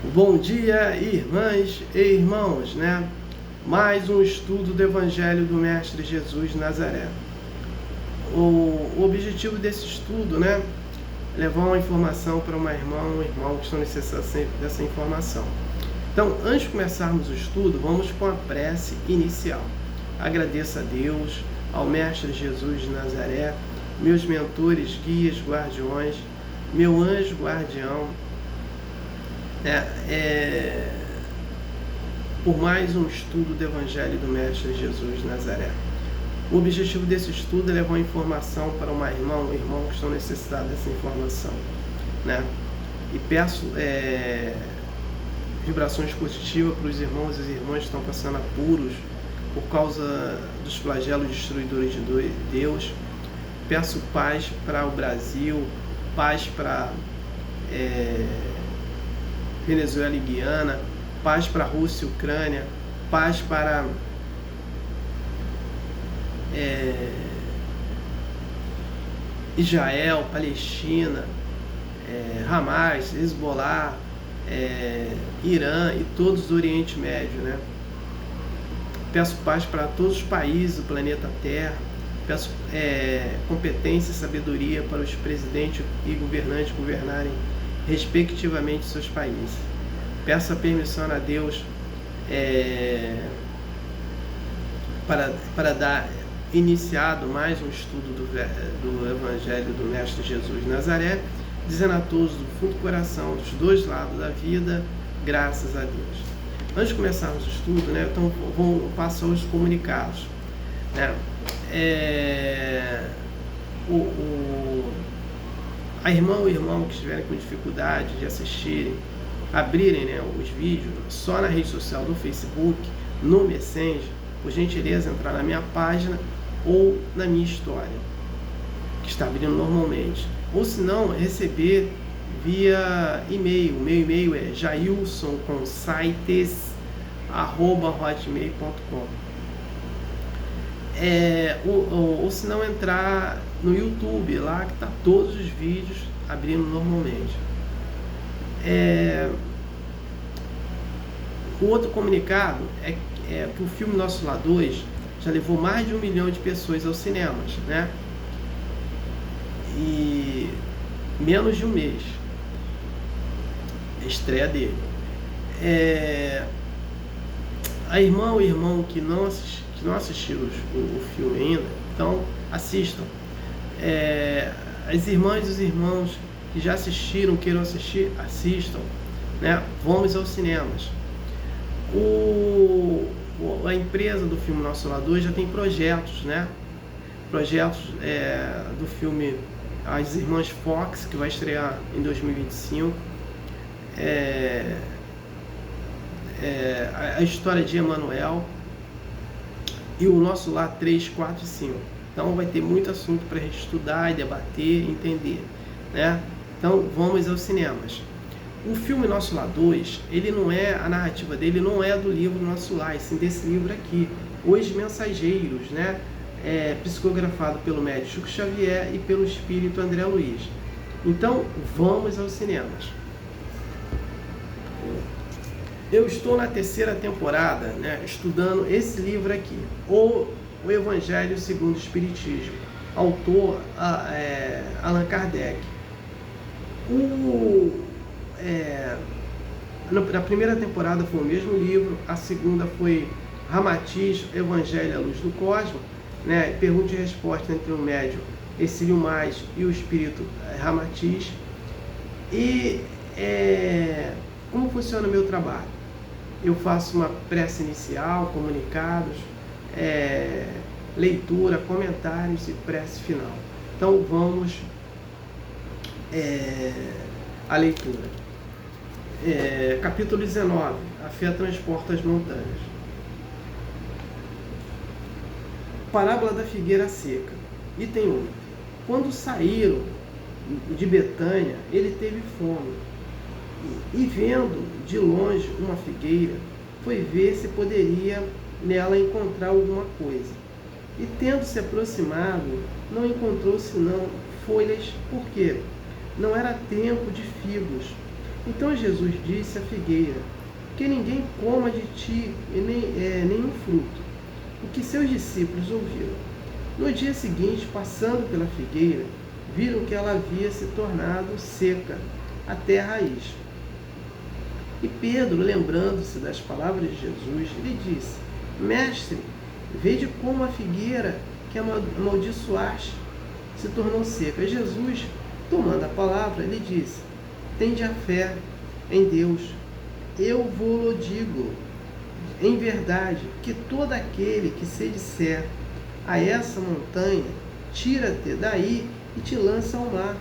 Bom dia, irmãs e irmãos, né? Mais um estudo do Evangelho do Mestre Jesus de Nazaré. O objetivo desse estudo, né? Levar uma informação para uma irmã ou um irmão que estão necessitando dessa informação. Então, antes de começarmos o estudo, vamos com a prece inicial. Agradeço a Deus, ao Mestre Jesus de Nazaré, meus mentores, guias, guardiões, meu anjo guardião, por mais um estudo do Evangelho do Mestre Jesus de Nazaré. O objetivo desse estudo é levar informação para uma irmã ou um irmão que estão necessitados dessa informação, né? E peço vibrações positivas para os irmãos e as irmãs que estão passando apuros por causa dos flagelos destruidores de Deus. Peço paz para o Brasil, paz para Venezuela e Guiana, paz para a Rússia e Ucrânia, paz para Israel, Palestina, Hamas, Hezbollah, Irã e todos do Oriente Médio, né? Peço paz para todos os países do planeta Terra. Peço competência e sabedoria para os presidentes e governantes governarem respectivamente seus países. Peço a permissão a Deus para dar iniciado mais um estudo do Evangelho do Mestre Jesus de Nazaré, dizendo a todos do fundo do coração, dos dois lados da vida, graças a Deus. Antes de começarmos o estudo, né, então vou passar os comunicados, né? A irmã ou irmão que estiverem com dificuldade de assistirem, abrirem, né, os vídeos só na rede social do Facebook, no Messenger, por gentileza entrar na minha página ou na minha história, que está abrindo normalmente. Ou se não, receber via e-mail. Meu e-mail é jailson.consites@hotmail.com. Ou se não, entrar no YouTube, lá que está todos os vídeos abrindo normalmente. O outro comunicado é que o filme Nosso Lar 2 já levou mais de 1 milhão de pessoas aos cinemas, né? E menos de um mês a estreia dele. A irmã ou irmão que não assistiram o filme ainda, então assistam. As irmãs e os irmãos que já assistiram, queiram assistir, assistam, né? Vamos aos cinemas. A empresa do filme Nosso Lar 2 já tem projetos, né? Projetos do filme As Irmãs Fox, que vai estrear em 2025. A história de Emanuel e o Nosso Lar 3, 4 e 5. Então vai ter muito assunto para a gente estudar e debater e entender, né? Então vamos aos cinemas. O filme Nosso Lar 2, a narrativa dele não é do livro Nosso Lar, sim desse livro aqui, Os Mensageiros, né? Psicografado pelo médium Chico Xavier e pelo espírito André Luiz. Então vamos aos cinemas. Eu estou na 3ª temporada, né, estudando esse livro aqui, O Evangelho segundo o Espiritismo, autor Allan Kardec. Na primeira temporada foi o mesmo livro, a segunda foi Ramatiz, Evangelho à Luz do Cosmo, né, pergunta e resposta entre o médium Exílio Mais e o espírito Ramatiz. E como funciona o meu trabalho? Eu faço uma prece inicial, comunicados, leitura, comentários e prece final. Então vamos à leitura. Capítulo 19. A fé transporta as montanhas. Parábola da figueira seca. Item 1. Quando saíram de Betânia, ele teve fome. E vendo de longe uma figueira, foi ver se poderia nela encontrar alguma coisa. E tendo se aproximado, não encontrou senão folhas, porque não era tempo de figos. Então Jesus disse à figueira: que ninguém coma de ti nenhum fruto. O que seus discípulos ouviram. No dia seguinte, passando pela figueira, viram que ela havia se tornado seca até a raiz. E Pedro, lembrando-se das palavras de Jesus, lhe disse: Mestre, vede como a figueira que amaldiçoaste se tornou seca. E Jesus, tomando a palavra, lhe disse: Tende a fé em Deus. Eu vou-lo digo, em verdade, que todo aquele que se disser a essa montanha, tira-te daí e te lança ao mar,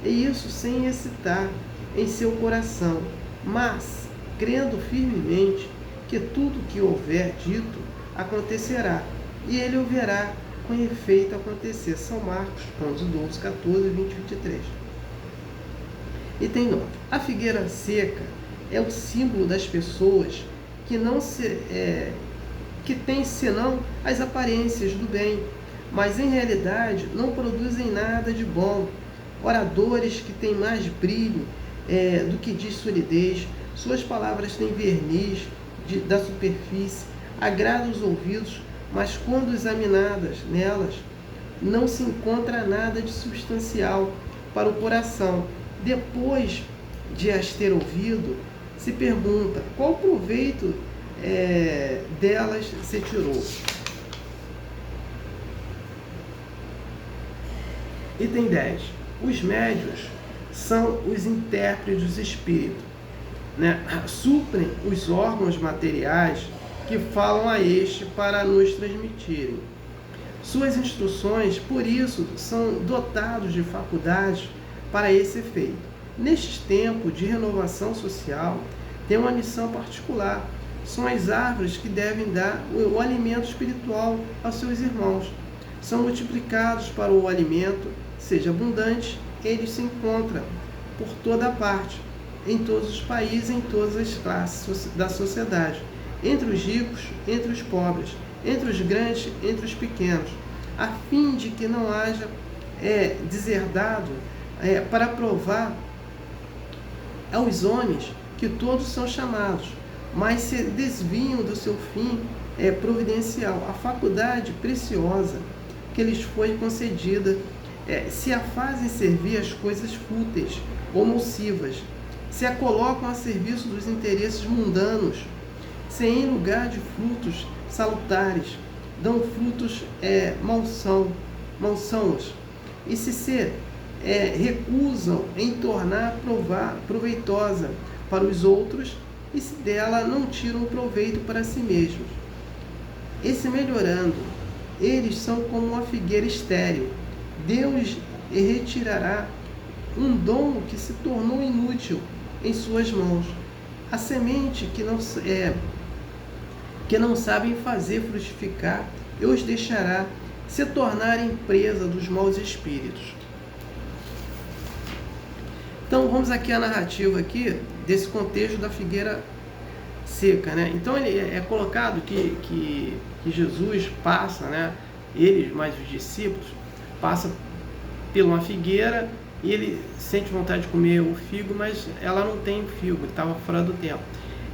e isso sem hesitar em seu coração, mas crendo firmemente que tudo que houver dito acontecerá, e ele o verá com efeito acontecer. São Marcos 11, 12, 14, 20, 23. Item 9. A figueira seca é o símbolo das pessoas que têm senão as aparências do bem, mas em realidade não produzem nada de bom. Oradores que têm mais brilho do que de solidez, suas palavras têm verniz da superfície, agradam os ouvidos, mas quando examinadas nelas, não se encontra nada de substancial para o coração. Depois de as ter ouvido, se pergunta qual proveito delas se tirou. Item 10. Os médiuns são os intérpretes dos espíritos, né? Suprem os órgãos materiais que falam a este para nos transmitirem suas instruções, por isso são dotados de faculdades para esse efeito. Neste tempo de renovação social, tem uma missão particular. São as árvores que devem dar o alimento espiritual aos seus irmãos. São multiplicados para o alimento seja abundante, eles se encontram por toda parte, em todos os países, em todas as classes da sociedade, entre os ricos, entre os pobres, entre os grandes, entre os pequenos, a fim de que não haja deserdado, para provar aos homens que todos são chamados, mas se desviam do seu fim providencial. A faculdade preciosa que lhes foi concedida se a fazem servir as coisas fúteis ou nocivas, se a colocam a serviço dos interesses mundanos, se em lugar de frutos salutares dão frutos malsãos, e se recusam em tornar proveitosa para os outros, e se dela não tiram proveito para si mesmos. E se melhorando, eles são como uma figueira estéril. Deus retirará um dom que se tornou inútil em suas mãos. A semente que não sabem fazer frutificar, e os deixará se tornarem presa dos maus espíritos. Então vamos aqui à narrativa aqui desse contexto da figueira seca, né? Então ele é colocado que Jesus passa, né? Ele mais os discípulos passa por uma figueira e ele sente vontade de comer o figo, mas ela não tem figo, estava fora do tempo.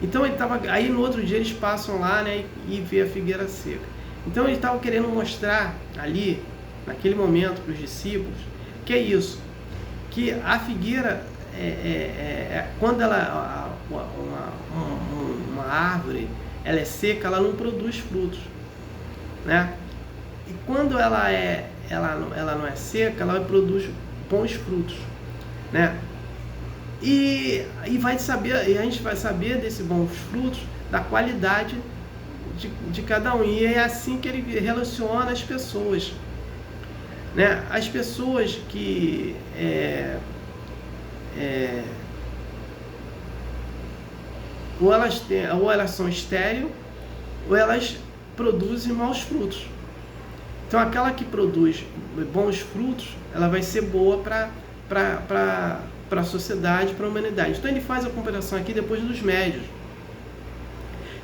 Então ele estava aí no outro dia eles passam lá, né? E vê a figueira seca. Então ele estava querendo mostrar ali naquele momento para os discípulos que é isso. Que a figueira, quando ela uma árvore ela é seca, ela não produz frutos, né? E quando ela não é seca, ela produz bons frutos, né? E a gente vai saber desses bons frutos, da qualidade de cada um. E é assim que ele relaciona as pessoas, né? As pessoas que ou elas são estéreis, ou elas produzem maus frutos. Então aquela que produz bons frutos, ela vai ser boa para a sociedade, para a humanidade. Então ele faz a comparação aqui depois dos médiuns.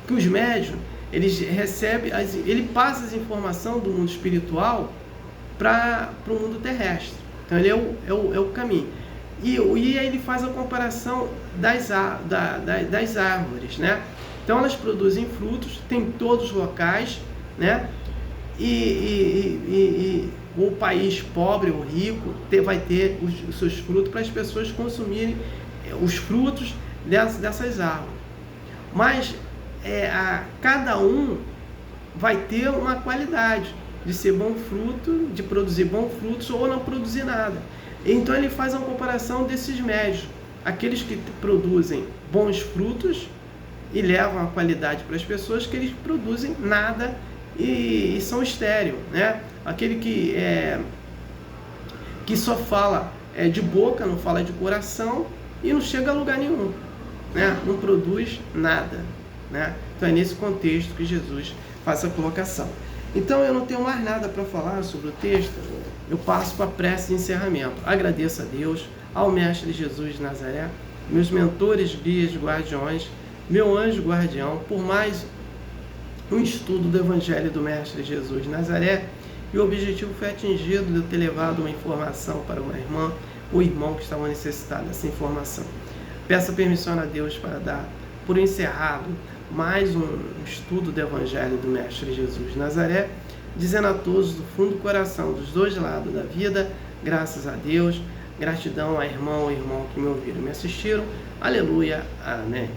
Que os médiuns, eles recebem, ele passa as informações do mundo espiritual para o mundo terrestre. Então ele é o caminho. E aí ele faz a comparação das árvores, né? Então elas produzem frutos, tem todos os locais, né? E o país pobre ou rico vai ter os seus frutos para as pessoas consumirem os frutos dessas árvores. Mas cada um vai ter uma qualidade de ser bom fruto, de produzir bons frutos ou não produzir nada. Então ele faz uma comparação desses médios, aqueles que produzem bons frutos e levam a qualidade para as pessoas, que eles produzem nada e são estéril, né? Aquele que só fala de boca, não fala de coração e não chega a lugar nenhum, né? Não produz nada, né? Então é nesse contexto que Jesus faz a colocação. Então eu não tenho mais nada para falar sobre o texto, eu passo para a prece de encerramento. Agradeço a Deus, ao Mestre Jesus de Nazaré, meus mentores, guias, guardiões, meu anjo guardião, por mais um estudo do Evangelho do Mestre Jesus de Nazaré, e o objetivo foi atingido de eu ter levado uma informação para uma irmã ou irmão que estavam necessitados dessa informação. Peço permissão a Deus para dar por encerrado mais um estudo do Evangelho do Mestre Jesus de Nazaré, dizendo a todos do fundo do coração, dos dois lados da vida, graças a Deus, gratidão a irmão ou irmão que me ouviram e me assistiram. Aleluia, amém.